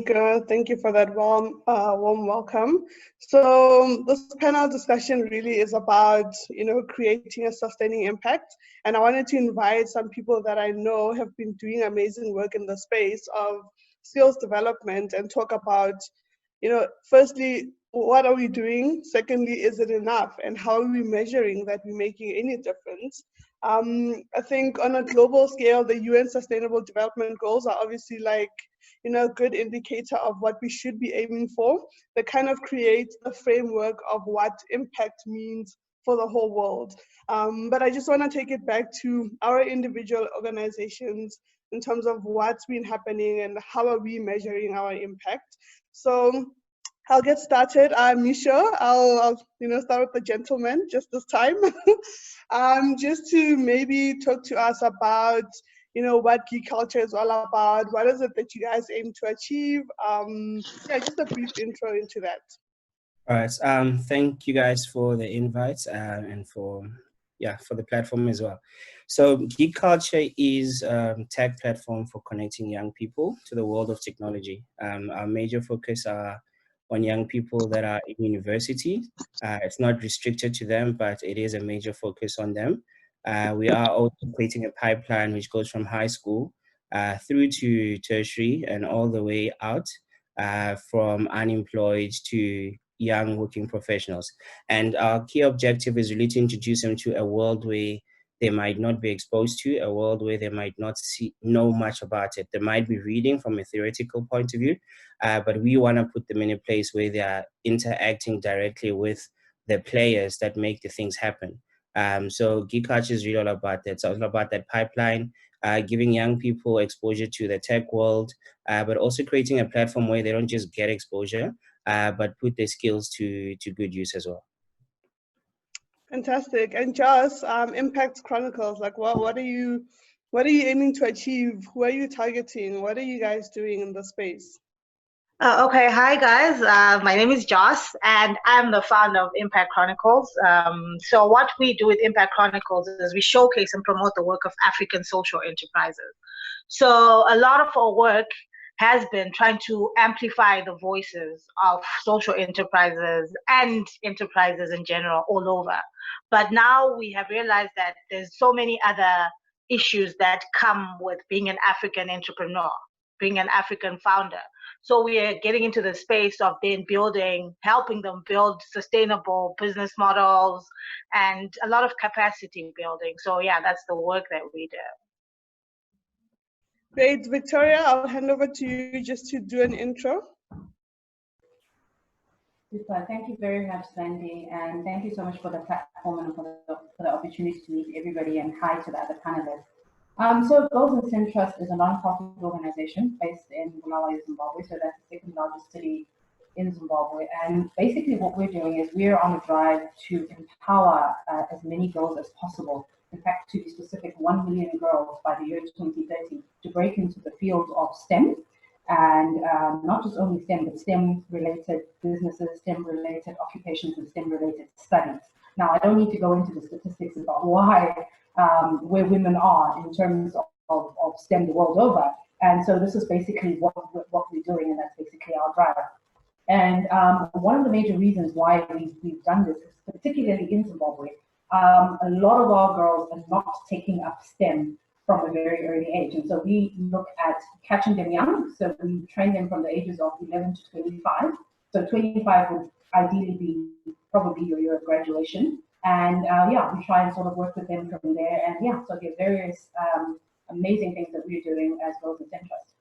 Tanika. Thank you for that warm welcome. So this panel discussion really is about, creating a sustaining impact. And I wanted to invite some people that I know have been doing amazing work in the space of skills development and talk about, firstly, what are we doing? Secondly, is it enough? And how are we measuring that we're making any difference? I think on a global scale, the UN Sustainable Development Goals are obviously a good indicator of what we should be aiming for. They kind of create a framework of what impact means for the whole world. But I just want to take it back to our individual organizations in terms of what's been happening and how are we measuring our impact. So I'll get started. I'm Mixo. I'll start with the gentleman just this time. Just to maybe talk to us about what geek culture is all about. What is it that you guys aim to achieve? Just a brief intro into that. All right. Thank you guys for the invite and for the platform as well. So Geek Culture is a tech platform for connecting young people to the world of technology. Our major focus are on young people that are in university. It's not restricted to them, but it is a major focus on them. We are also creating a pipeline which goes from high school through to tertiary and all the way out from unemployed to young working professionals. And our key objective is really to introduce them to a world where they might not be exposed to, a world where they might not know much about it. They might be reading from a theoretical point of view, but we want to put them in a place where they are interacting directly with the players that make the things happen. So Geek Culture is really all about that. So it's all about that pipeline, giving young people exposure to the tech world, but also creating a platform where they don't just get exposure, but put their skills to good use as well. Fantastic. And Joss, Impact Chronicles, what are you aiming to achieve? Who are you targeting? What are you guys doing in the space? Okay, hi guys. My name is Joss, and I'm the founder of Impact Chronicles. So what we do with Impact Chronicles is we showcase and promote the work of African social enterprises. So a lot of our work has been trying to amplify the voices of social enterprises and enterprises in general all over. But now we have realized that there's so many other issues that come with being an African entrepreneur, being an African founder. So we are getting into the space of then helping them build sustainable business models and a lot of capacity building. So yeah, that's the work that we do. Great. Victoria, I'll hand over to you just to do an intro. Super. Thank you very much, Sandy, and thank you so much for the platform and for the opportunity to meet everybody, and hi to the other panelists. So Goals and Sin Trust is a non-profit organization based in Bulawayo, Zimbabwe, so that's the second largest city in Zimbabwe. And basically what we're doing is we're on a drive to empower as many girls as possible. In fact, to be specific, 1 million girls by the year 2030 to break into the field of STEM, and not just only STEM, but STEM-related businesses, STEM-related occupations, and STEM-related studies. Now, I don't need to go into the statistics about why, where women are in terms of STEM the world over. And so this is basically what we're doing, and that's basically our drive. And one of the major reasons why we've done this is particularly in Zimbabwe, a lot of our girls are not taking up STEM from a very early age. And so we look at catching them young. So we train them from the ages of 11 to 25. So 25 would ideally be probably your year of graduation. And we try and sort of work with them from there. And so there are various amazing things that we're doing as Goals and Sin Trust.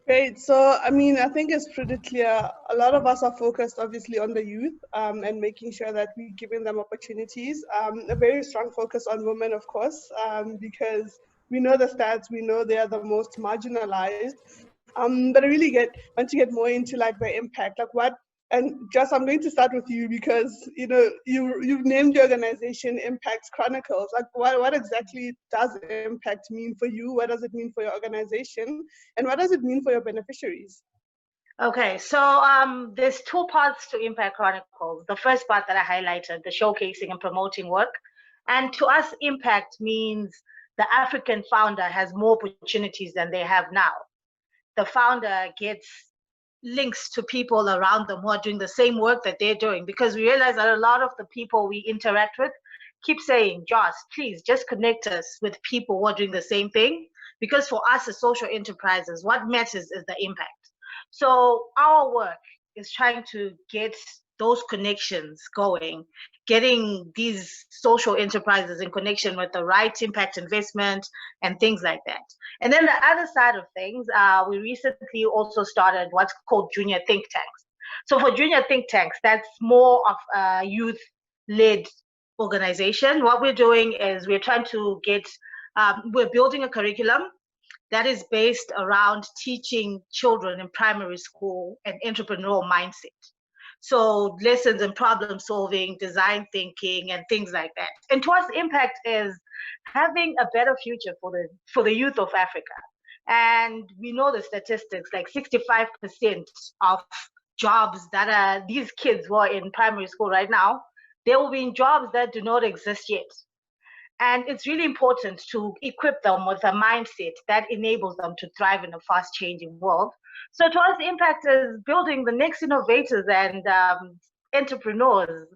Great. So, I think it's pretty clear. A lot of us are focused, obviously, on the youth and making sure that we're giving them opportunities. A very strong focus on women, of course, because we know the stats, we know they are the most marginalized. But I really want to get more into the impact, and Joss, I'm going to start with you because you've named your organization Impact Chronicles. What exactly does impact mean for you? What does it mean for your organization? And what does it mean for your beneficiaries? Okay, so there's two parts to Impact Chronicles. The first part that I highlighted, the showcasing and promoting work. And to us, impact means the African founder has more opportunities than they have now. the founder gets links to people around them who are doing the same work that they're doing, because we realize that a lot of the people we interact with keep saying, Joss, please just connect us with people who are doing the same thing, because for us as social enterprises, what matters is the impact. So our work is trying to get those connections going, getting these social enterprises in connection with the right impact investment and things like that. And then the other side of things, we recently also started what's called junior think tanks. So for junior think tanks, that's more of a youth-led organization. What we're doing is we're trying to get, we're building a curriculum that is based around teaching children in primary school an entrepreneurial mindset. So lessons in problem solving, design thinking, and things like that. And to us, impact is having a better future for the youth of Africa. And we know the statistics, like 65% of jobs that are these kids who are in primary school right now, they will be in jobs that do not exist yet. And it's really important to equip them with a mindset that enables them to thrive in a fast-changing world. So to us, impact is building the next innovators and entrepreneurs.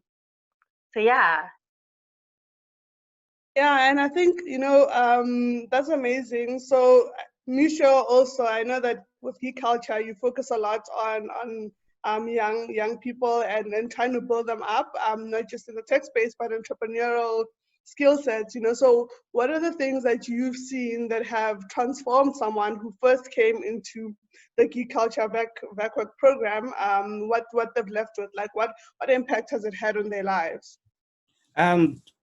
So yeah. Yeah, and I think, that's amazing. So Mixo, also, I know that with Geek culture, you focus a lot on young people and trying to build them up, not just in the tech space, but entrepreneurial skill sets. So what are the things that you've seen that have transformed someone who first came into the Geek culture backwork program? What they've left with, like what impact has it had on their lives?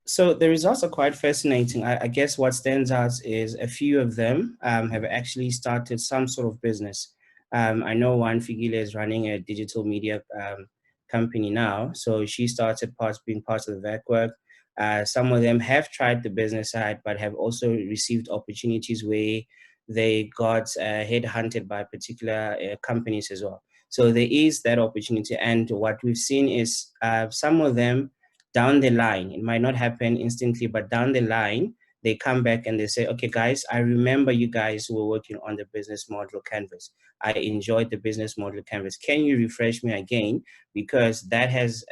So the results are quite fascinating. I guess what stands out is a few of them have actually started some sort of business. I know one, Figile, is running a digital media company now. So she started being part of the VAC work. Some of them have tried the business side, but have also received opportunities where they got headhunted by particular companies as well. So there is that opportunity. And what we've seen is some of them down the line, it might not happen instantly, but down the line, they come back and they say, okay, guys, I remember you guys were working on the business model canvas. I enjoyed the business model canvas. Can you refresh me again? Because that has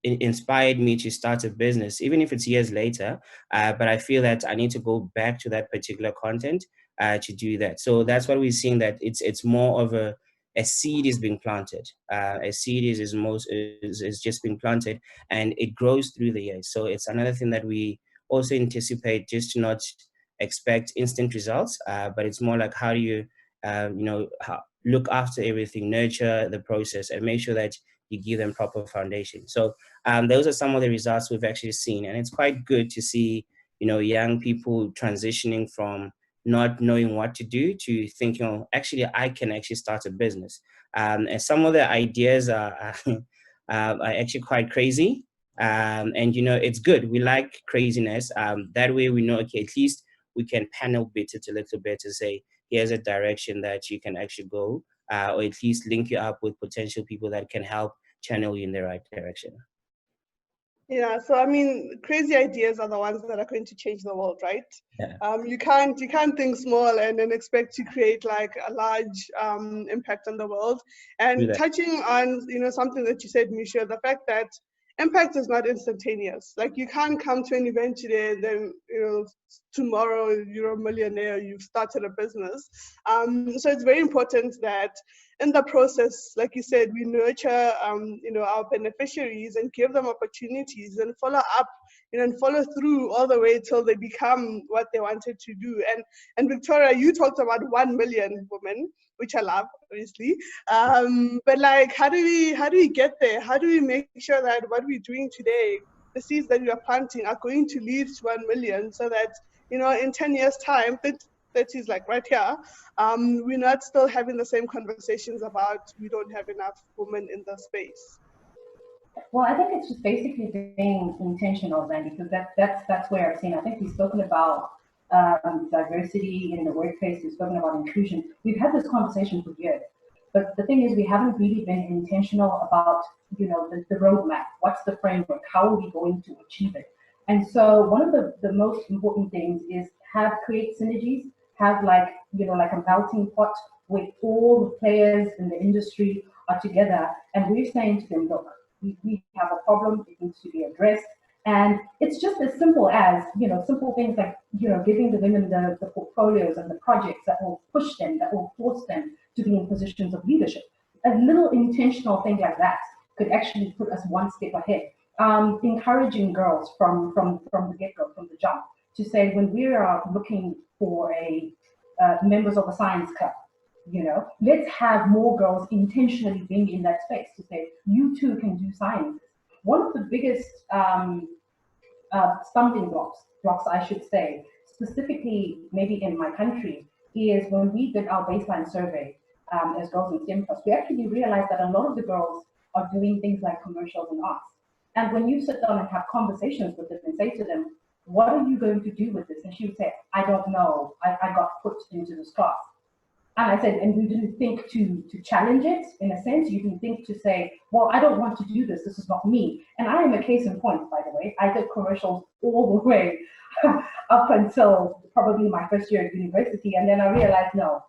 inspired me to start a business, even if it's years later. But I feel that I need to go back to that particular content to do that. So that's what we're seeing, that it's more of a seed is being planted. A seed is just being planted, and it grows through the years. So it's another thing that we also anticipate, just to not expect instant results, but it's more like how do you, look after everything, nurture the process, and make sure that you give them proper foundation. So those are some of the results we've actually seen, and it's quite good to see, young people transitioning from not knowing what to do to thinking, oh, actually, I can actually start a business. And some of the ideas are actually quite crazy. And, it's good. We like craziness. That way we know, okay, at least we can panel bit it a little bit to say, here's a direction that you can actually go, or at least link you up with potential people that can help channel you in the right direction. Yeah, so I mean, crazy ideas are the ones that are going to change the world, right? Yeah. You can't think small and then expect to create like a large impact on the world. And touching on something that you said, Mixo, the fact that impact is not instantaneous. Like you can't come to an event today and then tomorrow you're a millionaire, you've started a business. So it's very important that in the process, like you said, we nurture our beneficiaries and give them opportunities and follow up and follow through all the way till they become what they wanted to do. And Victoria, you talked about 1 million women, which I love, obviously. But like, how do we get there? How do we make sure that what we're doing today, the seeds that we are planting, are going to lead to 1 million, so that in 10 years' time, that is like right here, we're not still having the same conversations about we don't have enough women in the space. Well, I think it's just basically being intentional, then, because that's where I've seen. I think we've spoken about diversity in the workplace. We've spoken about inclusion. We've had this conversation for years, but the thing is, we haven't really been intentional about the roadmap. What's the framework? How are we going to achieve it? And so one of the most important things is create synergies. Have like a melting pot where all the players in the industry are together, and we're saying to them, look, we have a problem, it needs to be addressed. And it's just as simple as, simple things like, giving the women the portfolios and the projects that will push them, that will force them to be in positions of leadership. A little intentional thing like that could actually put us one step ahead. Encouraging girls from the get-go, from the jump, to say when we are looking for members of a science club, let's have more girls intentionally being in that space to say, you too can do science. One of the biggest stumbling blocks I should say, specifically maybe in my country, is when we did our baseline survey as girls in STEM plus, we actually realized that a lot of the girls are doing things like commercials and arts. And when you sit down and have conversations with them and say to them, what are you going to do with this? And she would say, I don't know, I got put into this class. And I said, and you didn't think to challenge it, in a sense? You didn't think to say, well, I don't want to do this is not me. And I am a case in point, by the way. I did commercials all the way up until probably my first year at university. And then I realized, no.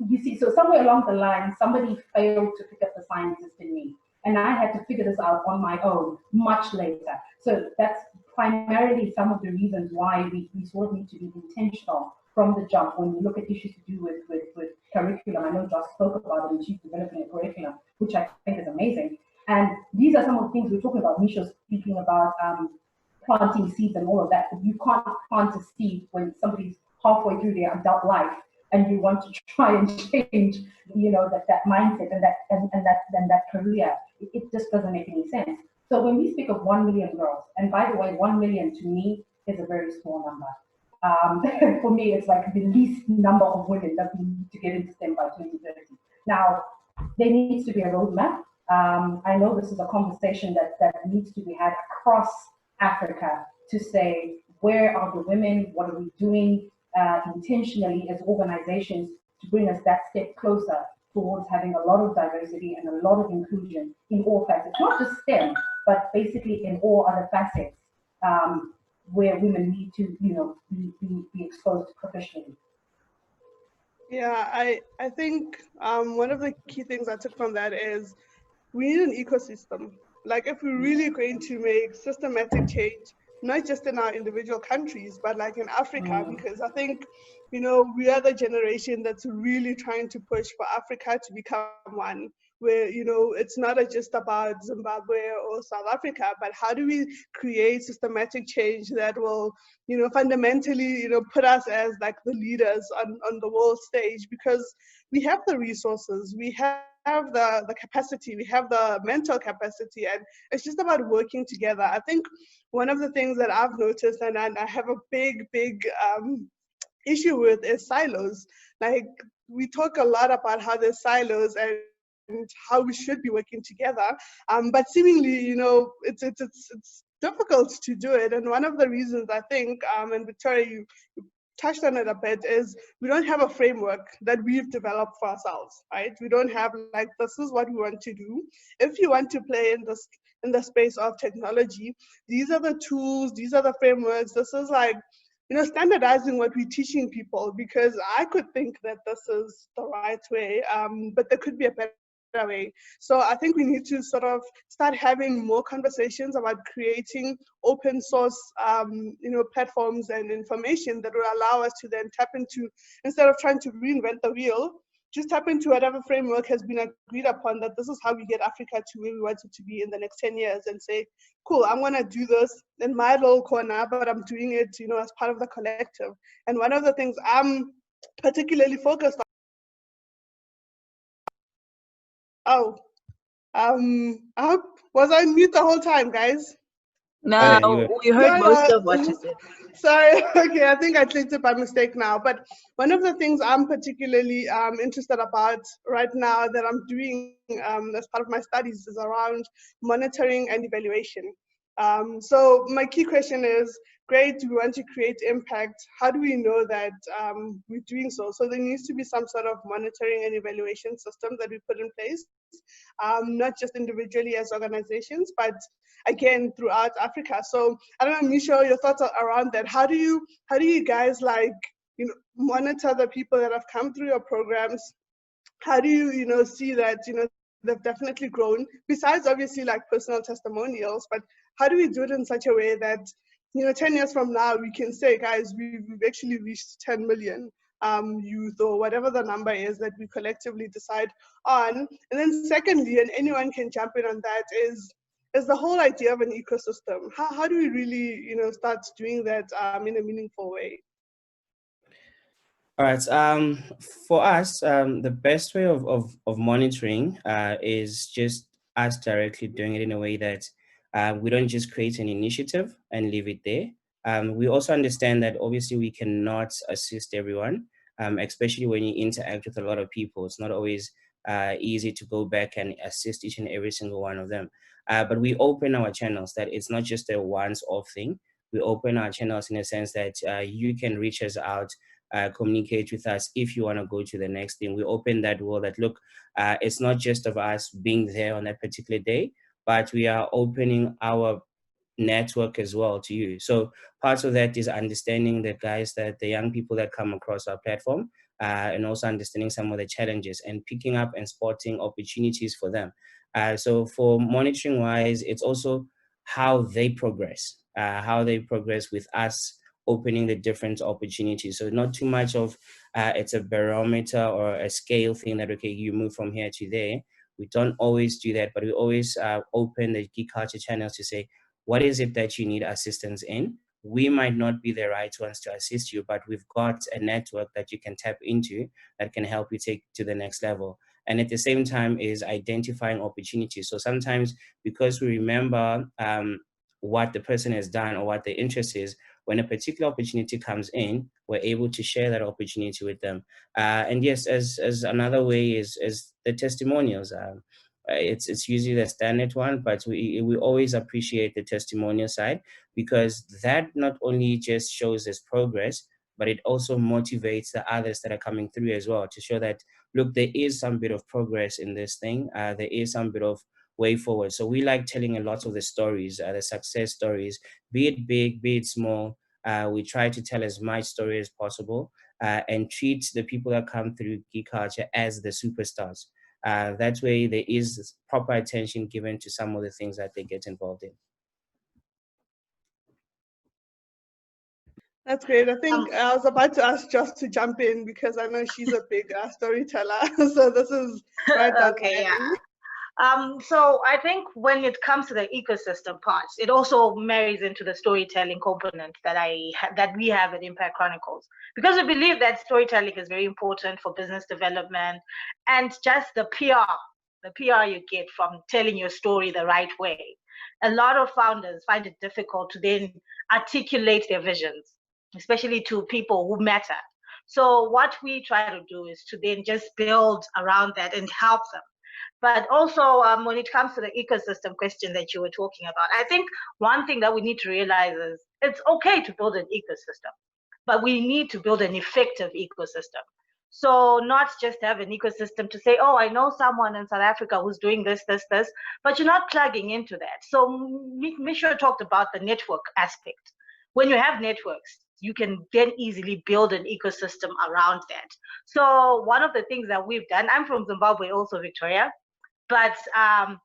You see, so somewhere along the line, somebody failed to pick up the scientist in me. And I had to figure this out on my own much later. So that's primarily some of the reasons why we sort of need to be intentional from the jump when we look at issues to do with curriculum. I know Joss spoke about it, and she's developing a curriculum, which I think is amazing. And these are some of the things we're talking about. Misha's speaking about planting seeds and all of that. But you can't plant a seed when somebody's halfway through their adult life and you want to try and change, that mindset and that career. It just doesn't make any sense. So when we speak of 1 million girls, and by the way, 1 million to me is a very small number. For me, it's like the least number of women that we need to get into STEM by 2030. Now, there needs to be a roadmap. I know this is a conversation that needs to be had across Africa to say, where are the women? What are we doing intentionally as organizations to bring us that step closer towards having a lot of diversity and a lot of inclusion in all facets, not just STEM, but basically in all other facets where women need to, be exposed professionally. Yeah, I think one of the key things I took from that is we need an ecosystem. Like if we're really going to make systematic change, not just in our individual countries, but like in Africa, because I think, we are the generation that's really trying to push for Africa to become one, where, it's not just about Zimbabwe or South Africa, but how do we create systematic change that will, fundamentally, put us as like the leaders on the world stage, because we have the resources, we have the capacity, we have the mental capacity, and it's just about working together. I think one of the things that I've noticed, and I have a big issue with, is silos. Like we talk a lot about how there's silos and how we should be working together, but seemingly, it's difficult to do it. And one of the reasons I think, and Victoria, you touched on it a bit, is we don't have a framework that we've developed for ourselves, right? We don't have like, this is what we want to do. If you want to play in the space of technology, these are the tools, these are the frameworks. This is like, standardizing what we're teaching people, because I could think that this is the right way, but there could be a better way. So I think we need to sort of start having more conversations about creating open source, platforms and information that will allow us to then tap into, instead of trying to reinvent the wheel, just tap into whatever framework has been agreed upon, that this is how we get Africa to where we want it to be in the next 10 years, and say, cool, I'm gonna do this in my little corner, but I'm doing it, as part of the collective. And one of the things I'm particularly focused on, was I on mute the whole time, guys? No, we heard most of what you said. Sorry, okay, I think I clicked it by mistake now. But one of the things I'm particularly interested about right now that I'm doing as part of my studies is around monitoring and evaluation. So my key question is, great, we want to create impact. How do we know that we're doing so? So there needs to be some sort of monitoring and evaluation system that we put in place, not just individually as organizations, but again throughout Africa. So I don't know, Misha, your thoughts around that. How do you guys like monitor the people that have come through your programs? How do you, see that, they've definitely grown, besides obviously like personal testimonials, but how do we do it in such a way that, 10 years from now, we can say, guys, we've actually reached 10 million youth, or whatever the number is that we collectively decide on. And then secondly, and anyone can jump in on that, is the whole idea of an ecosystem. How do we really, start doing that in a meaningful way? All right. For us, the best way of monitoring is just us directly doing it in a way that we don't just create an initiative and leave it there. We also understand that obviously we cannot assist everyone, especially when you interact with a lot of people. It's not always easy to go back and assist each and every single one of them. But we open our channels, that it's not just a once-off thing. We open our channels in a sense that you can reach us out, communicate with us if you want to go to the next thing. We open that world that, look, it's not just of us being there on that particular day, but we are opening our network as well to you. So part of that is understanding the young people that come across our platform, and also understanding some of the challenges and picking up and spotting opportunities for them. So for monitoring wise, it's also how they progress with us opening the different opportunities. So not too much of it's a barometer or a scale thing that, okay, you move from here to there. We don't always do that, but we always open the Geek Culture channels to say, what is it that you need assistance in? We might not be the right ones to assist you, but we've got a network that you can tap into that can help you take to the next level. And at the same time is identifying opportunities. So sometimes because we remember what the person has done or what their interest is, when a particular opportunity comes in, we're able to share that opportunity with them. And yes, as another way is the testimonials. It's usually the standard one, but we always appreciate the testimonial side, because that not only just shows us progress, but it also motivates the others that are coming through as well to show that, look, there is some bit of progress in this thing. There is some bit of way forward. So we like telling a lot of the stories, the success stories, be it big, be it small. We try to tell as much story as possible and treat the people that come through Geek Culture as the superstars. That way there is proper attention given to some of the things that they get involved in. That's great. I think I was about to ask Joss to jump in because I know she's a big storyteller. So this is right down okay, the yeah. So I think when it comes to the ecosystem parts, it also marries into the storytelling component that we have at Impact Chronicles, because we believe that storytelling is very important for business development and just the PR you get from telling your story the right way. A lot of founders find it difficult to then articulate their visions, especially to people who matter. So what we try to do is to then just build around that and help them. But also, when it comes to the ecosystem question that you were talking about, I think one thing that we need to realize is it's okay to build an ecosystem, but we need to build an effective ecosystem. So not just have an ecosystem to say, oh, I know someone in South Africa who's doing this, but you're not plugging into that. So Mixo talked about the network aspect. When you have networks, you can then easily build an ecosystem around that. So one of the things that we've done, I'm from Zimbabwe, also Victoria, but the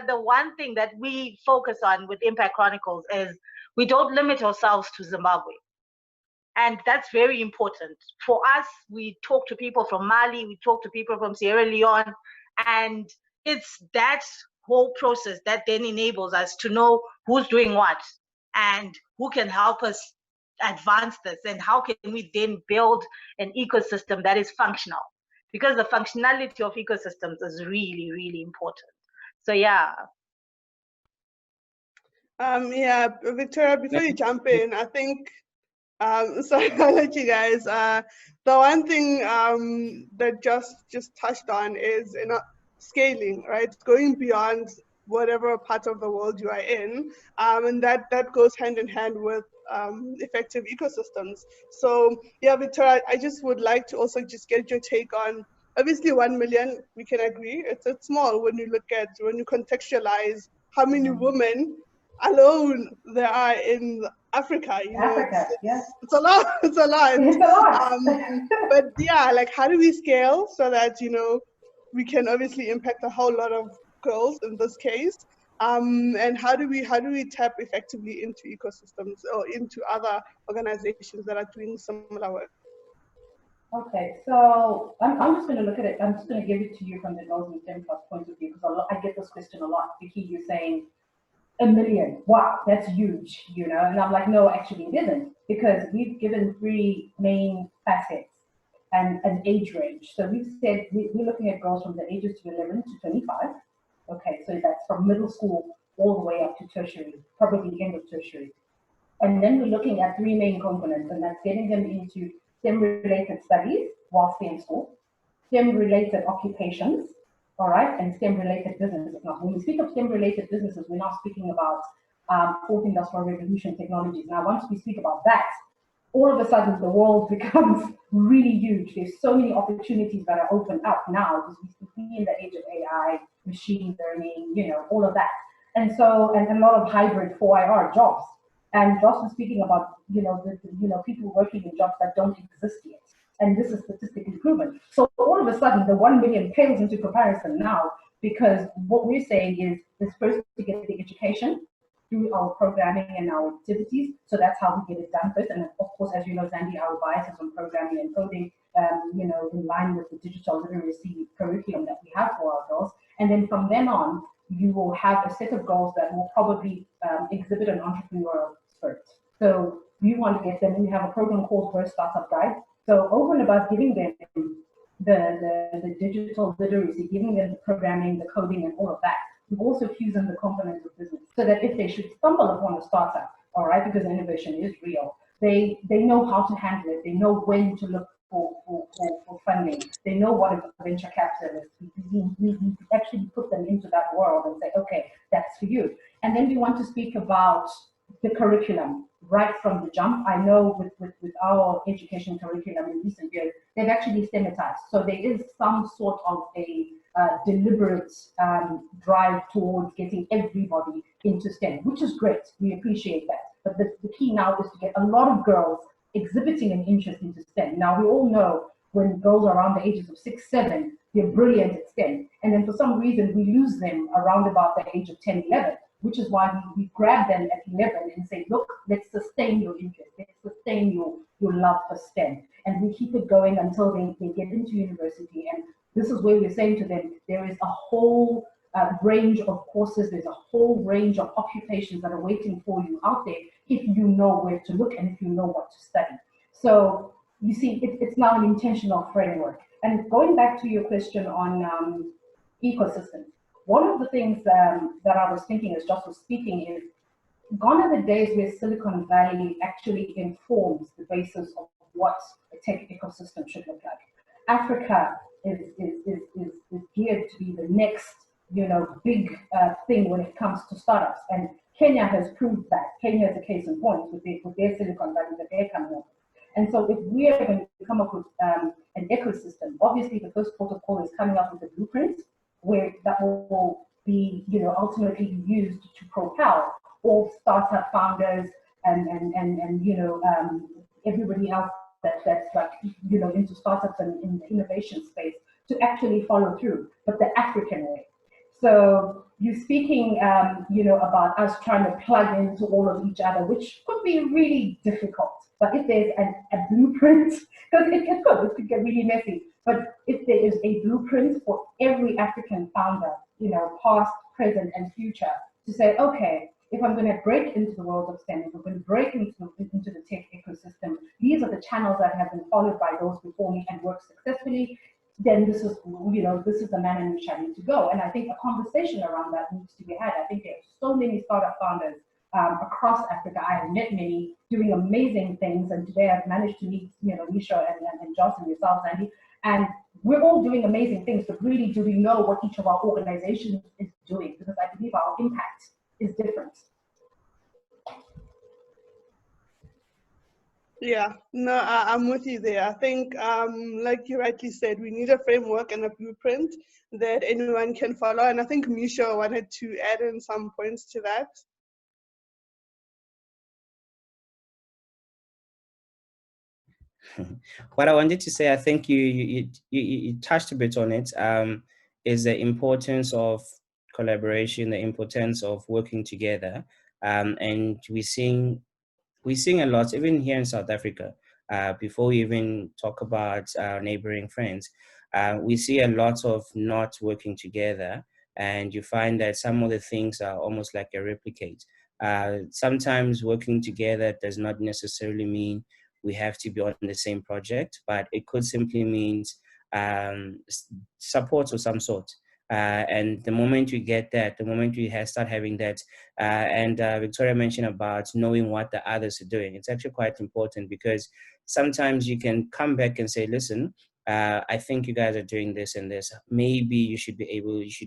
one thing that we focus on with Impact Chronicles is we don't limit ourselves to Zimbabwe. And that's very important. For us, we talk to people from Mali, we talk to people from Sierra Leone, and it's that whole process that then enables us to know who's doing what and who can help us advance this, and how can we then build an ecosystem that is functional, because the functionality of ecosystems is really, really important. So yeah. Yeah, Victoria, before you jump in, I think, sorry, I'll let you guys. The one thing that just touched on is scaling, right? Going beyond whatever part of the world you are in, and that goes hand in hand with effective ecosystems. So yeah, Victoria, I just would like to also just get your take on, obviously 1 million, we can agree, it's small when you contextualize how many women alone there are in Africa, Africa, yes. it's a lot, it's a lot. It's a lot. But yeah, like how do we scale so that, we can obviously impact a whole lot of girls in this case? And how do we tap effectively into ecosystems or into other organizations that are doing similar work? Okay, so I'm just going to look at it. I'm just going to give it to you from the Girls in STEM Plus point of view, because I get this question a lot. Vicky, you're saying 1 million. Wow, that's huge, And I'm like, no, actually it isn't, because we've given 3 main facets and an age range. So we've said we're looking at girls from the ages of 11 to 25. Okay, so that's from middle school all the way up to tertiary, probably the end of tertiary. And then we're looking at 3 main components, and that's getting them into STEM-related studies whilst they're in school, STEM-related occupations, all right, and STEM-related businesses. Now, when we speak of STEM-related businesses, we're not speaking about 4th Industrial Revolution technologies. Now, once we speak about that, all of a sudden the world becomes really huge. There's so many opportunities that are opened up now, because we see in the age of AI, machine learning, all of that. And so, and a lot of hybrid 4IR jobs. And Josh was speaking about, people working in jobs that don't exist yet. And this is statistically proven. So all of a sudden, the 1 million pales into comparison now, because what we're saying is this person to get the education through our programming and our activities. So that's how we get it done first. And of course, as you know, Zandi, our bias is on programming and coding, in line with the digital literacy curriculum that we have for our girls. And then from then on, you will have a set of girls that will probably exhibit an entrepreneurial spirit. So we want to get them, we have a program called First Startup Guide. So over and above giving them the digital literacy, giving them the programming, the coding, and all of that, we've also fused in the components of business, so that if they should stumble upon a startup, all right, because innovation is real, they know how to handle it, they know when to look for funding, they know what is a venture capitalist. We actually put them into that world and say, okay, that's for you. And then we want to speak about the curriculum right from the jump. I know with our education curriculum in recent years, they've actually STEMatized. So there is some sort of a deliberate drive towards getting everybody into STEM, which is great. We appreciate that. But the key now is to get a lot of girls exhibiting an interest into STEM. Now, we all know when girls are around the ages of 6, 7, they're brilliant at STEM. And then for some reason, we lose them around about the age of 10, 11, which is why we grab them at 11 and say, look, let's sustain your interest. Let's sustain your love for STEM. And we keep it going until they get into university. And this is where we're saying to them, there is a whole range of courses, there's a whole range of occupations that are waiting for you out there if you know where to look and if you know what to study. So you see, it's now an intentional framework. And going back to your question on ecosystems, one of the things that I was thinking as Josh was speaking is, gone are the days where Silicon Valley actually informs the basis of what a tech ecosystem should look like. Africa is geared to be the next big thing when it comes to startups, and Kenya has proved that. Kenya is a case in point with their Silicon Valley that they're coming up with. And so if we are going to come up with an ecosystem, obviously the first port of call is coming up with a blueprint where that will be ultimately used to propel all startup founders and everybody else that's like into startups and in the innovation space to actually follow through, but the African way. So you're speaking, about us trying to plug into all of each other, which could be really difficult. But if there's a blueprint, because it could get really messy. But if there is a blueprint for every African founder, past, present, and future, to say, okay, if I'm going to break into the world of STEM, if I'm going to break into the tech ecosystem, these are the channels that have been followed by those before me and worked successfully, then this is the manner in which I need to go. And I think a conversation around that needs to be had. I think there are so many startup founders across Africa. I have met many doing amazing things, and today I've managed to meet, Mixo and Jocelyn, yourself, Andy, and we're all doing amazing things, but really, do we know what each of our organizations is doing? Because I believe our impact is different. Yeah, no, I'm with you there. I think, like you rightly said, we need a framework and a blueprint that anyone can follow. And I think Mixo wanted to add in some points to that. What I wanted to say, I think you touched a bit on it, is the importance of collaboration, the importance of working together, and we're seeing a lot, even here in South Africa. Before we even talk about our neighboring friends, we see a lot of not working together, and you find that some of the things are almost like a replicate. Sometimes working together does not necessarily mean we have to be on the same project, but it could simply mean support of some sort. And the moment you get that, the moment you start having that, and Victoria mentioned about knowing what the others are doing, it's actually quite important, because sometimes you can come back and say, listen, I think you guys are doing this and this. Maybe you should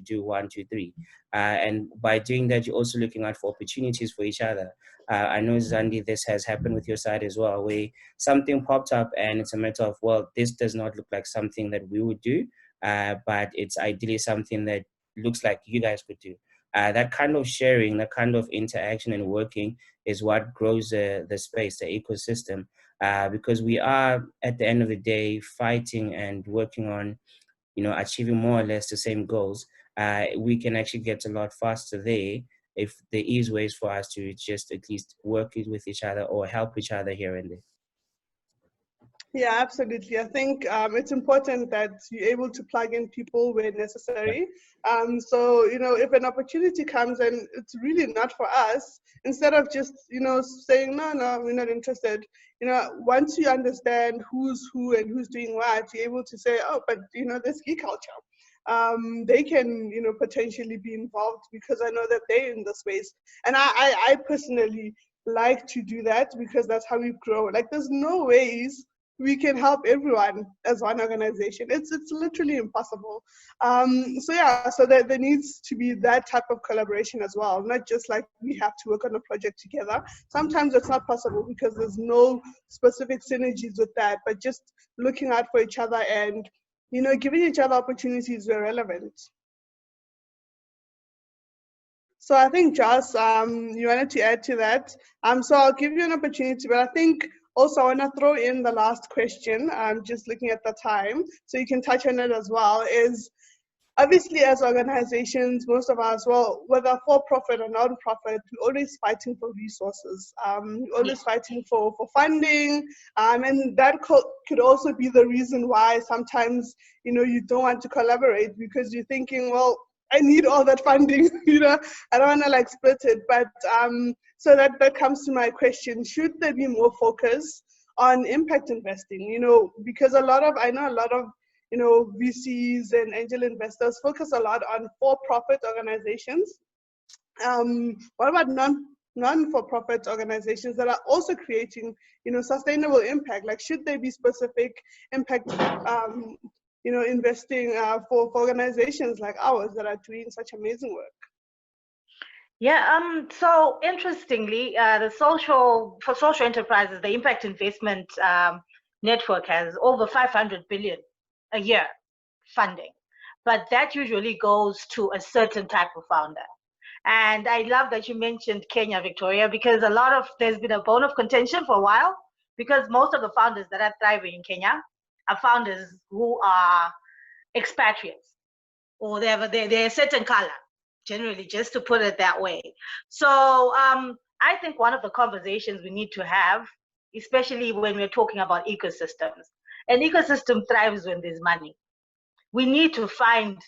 do 1, 2, 3. And by doing that, you're also looking out for opportunities for each other. I know, Zandi, this has happened with your side as well, where something popped up and it's a matter of, well, this does not look like something that we would do, but it's ideally something that looks like you guys could do. That kind of sharing, that kind of interaction and working is what grows the space, the ecosystem, because we are, at the end of the day, fighting and working on, achieving more or less the same goals. We can actually get a lot faster there if there is ways for us to just at least work with each other or help each other here and there. Yeah, absolutely. I think it's important that you're able to plug in people where necessary. So, if an opportunity comes and it's really not for us, instead of just, saying, no, we're not interested, once you understand who's who and who's doing what, you're able to say, oh, but, there's Geek culture. They can, potentially be involved because I know that they're in the space. And I personally like to do that because that's how we grow. Like, there's no ways we can help everyone as one organization. It's literally impossible. So there needs to be that type of collaboration as well, not just like we have to work on a project together. Sometimes it's not possible because there's no specific synergies with that, but just looking out for each other and, giving each other opportunities where relevant. So I think, Joss, you wanted to add to that. So I'll give you an opportunity, but I think also I want to throw in the last question, just looking at the time, so you can touch on it as well, is obviously as organizations, most of us, well, whether for-profit or non-profit, we're always fighting for resources. We're always fighting for funding, and that could also be the reason why sometimes, you don't want to collaborate because you're thinking, well, I need all that funding, I don't want to split it. But so that comes to my question, should there be more focus on impact investing? Because I know a lot of, VCs and angel investors focus a lot on for-profit organizations. What about non-for-profit organizations that are also creating, sustainable impact? Like, should there be specific impact investing for organizations like ours that are doing such amazing work? Yeah, so interestingly, for social enterprises, the impact investment network has over 500 billion a year funding, but that usually goes to a certain type of founder. And I love that you mentioned Kenya, Victoria, because there's been a bone of contention for a while, because most of the founders that are thriving in Kenya are founders who are expatriates, or they're a certain color, generally, just to put it that way. So I think one of the conversations we need to have, especially when we're talking about ecosystems, an ecosystem thrives when there's money. We need to find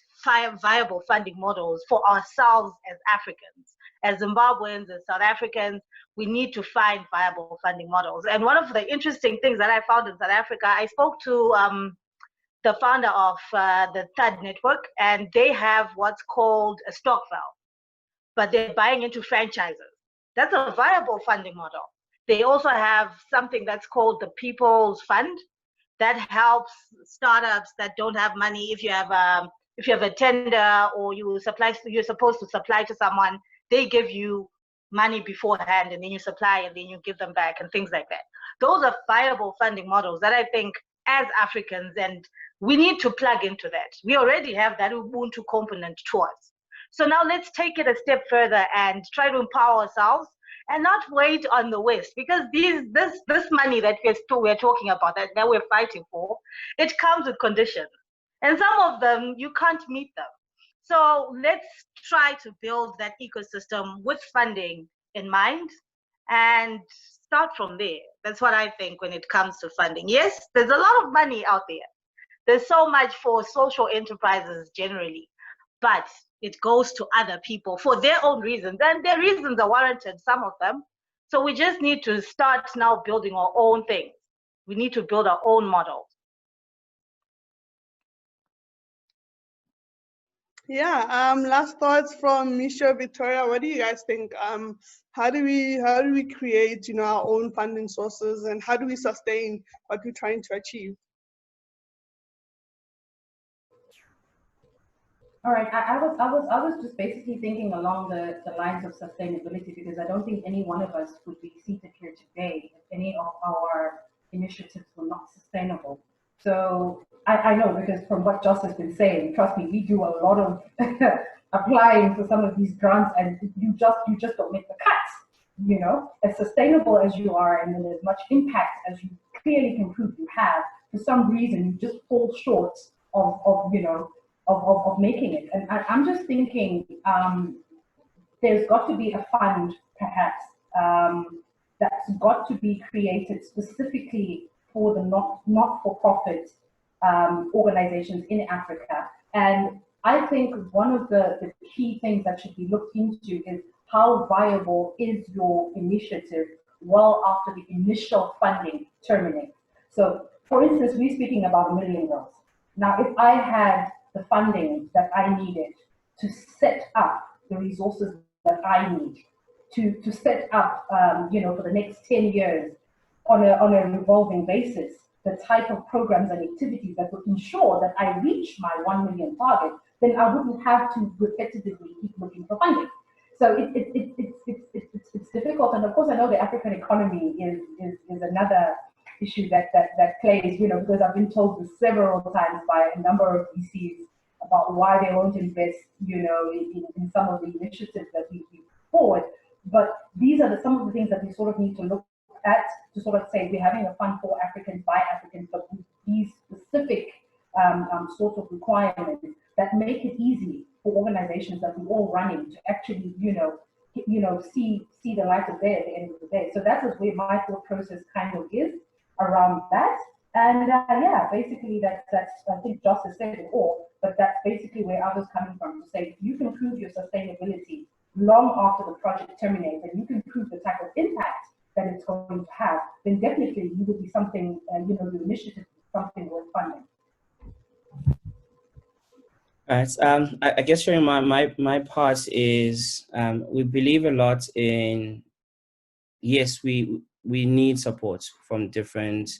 viable funding models for ourselves as Africans, as Zimbabweans, as South Africans. We need to find viable funding models. And one of the interesting things that I found in South Africa, I spoke to the founder of the Third Network, and they have what's called a stokvel, but they're buying into franchises. That's a viable funding model. They also have something that's called the People's Fund that helps startups that don't have money. If you have a tender or you're supposed to supply to someone, they give you money beforehand and then you supply and then you give them back and things like that. Those are viable funding models that I think as Africans, and we need to plug into that. We already have that Ubuntu component to us. So now let's take it a step further and try to empower ourselves and not wait on the West, because this money that we're talking about, that we're fighting for, it comes with conditions, and some of them you can't meet them. So let's try to build that ecosystem with funding in mind and start from there. That's what I think when it comes to funding. Yes, there's a lot of money out there. There's so much for social enterprises generally, but it goes to other people for their own reasons, and their reasons are warranted, some of them. So we just need to start now building our own things. We need to build our own model. Yeah. Last thoughts from Misha, Victoria. What do you guys think? How do we create, our own funding sources, and how do we sustain what we're trying to achieve? All right, I was just basically thinking along the lines of sustainability, because I don't think any one of us would be seated here today if any of our initiatives were not sustainable. So I know, because from what Joss has been saying, trust me, we do a lot of applying for some of these grants, and you just don't make the cuts. As sustainable as you are, and then as much impact as you clearly can prove you have, for some reason you just fall short of making it. And I'm just thinking, there's got to be a fund, perhaps, that's got to be created specifically for the not-for-profit organizations in Africa. And I think one of the key things that should be looked into is how viable is your initiative well after the initial funding terminates. So, for instance, we're speaking about $1 million. Now, if I had the funding that I needed to set up the resources that I need to set up, for the next 10 years on a revolving basis, the type of programs and activities that would ensure that I reach my 1 million target, then I wouldn't have to repetitively keep looking for funding. So it's difficult, and of course I know the African economy is another issue that plays, because I've been told this several times by a number of VCs about why they won't invest, in some of the initiatives that we put forward. But these are some of the things that we sort of need to look at, to sort of say we're having a fund for Africans by Africans, but with these specific sort of requirements that make it easy for organizations that we're all running to actually, see the light of day at the end of the day. So that is where my thought process kind of is around that. And basically that's I think Joss has said it all, but that's basically where I was coming from, to say if you can prove your sustainability long after the project terminates, and you can prove the type of impact that it's going to have, then definitely you will be something, the initiative is something worth funding. All right. I guess sharing my part is we believe a lot in, yes, we need support from different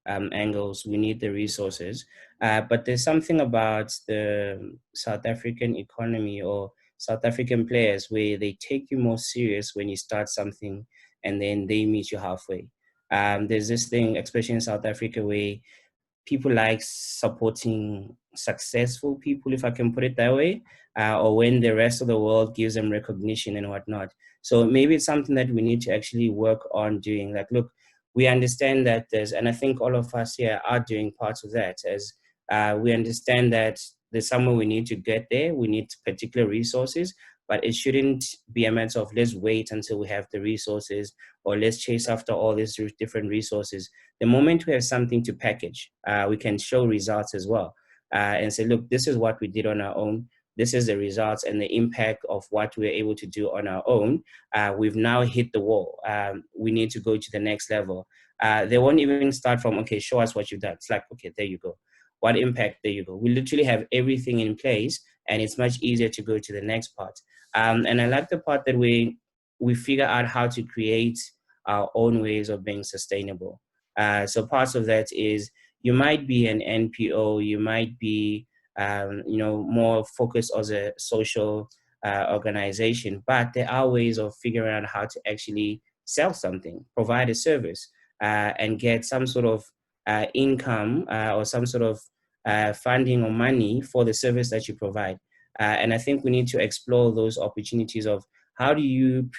angles. We need the resources, but there's something about the South African economy or South African players where they take you more serious when you start something and then they meet you halfway. There's this thing, especially in South Africa, where people like supporting successful people, if I can put it that way, or when the rest of the world gives them recognition and whatnot. So maybe it's something that we need to actually work on doing. Like, look, we understand that and I think all of us here are doing parts of that, as we understand that there's somewhere we need to get there. We need particular resources, but it shouldn't be a matter of let's wait until we have the resources or let's chase after all these different resources. The moment we have something to package, we can show results as well and say, look, this is what we did on our own. This is the results and the impact of what we're able to do on our own. We've now hit the wall. We need to go to the next level. They won't even start from, okay, show us what you've done. It's like, okay, there you go. What impact? There you go. We literally have everything in place, and it's much easier to go to the next part. And I like the part that we figure out how to create our own ways of being sustainable. So parts of that is you might be an NPO, you might be more focused as a social organization, but there are ways of figuring out how to actually sell something, provide a service, and get some sort of income or some sort of funding or money for the service that you provide. And I think we need to explore those opportunities of how do you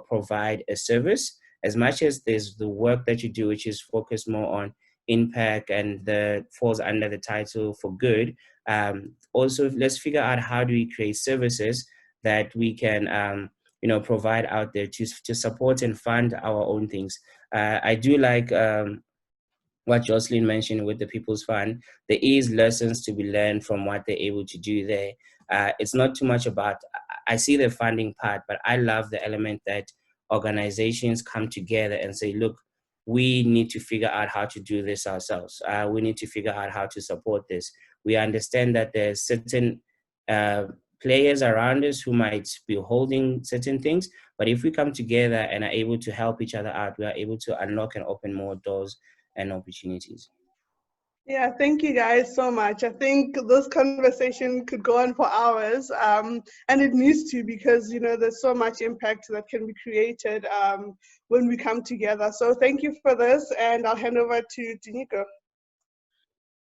provide a service? As much as there's the work that you do, which is focused more on impact and falls under the title for good. Also, let's figure out how do we create services that we can, provide out there to support and fund our own things. I do like what Jocelyn mentioned with the People's Fund. There is lessons to be learned from what they're able to do there. It's not too much about, I see the funding part, but I love the element that organizations come together and say, look, we need to figure out how to do this ourselves. We need to figure out how to support this. We understand that there's certain players around us who might be holding certain things, but if we come together and are able to help each other out, we are able to unlock and open more doors and opportunities. Yeah, thank you guys so much. I think this conversation could go on for hours, and it needs to, because there's so much impact that can be created when we come together. So thank you for this, and I'll hand over to Nico.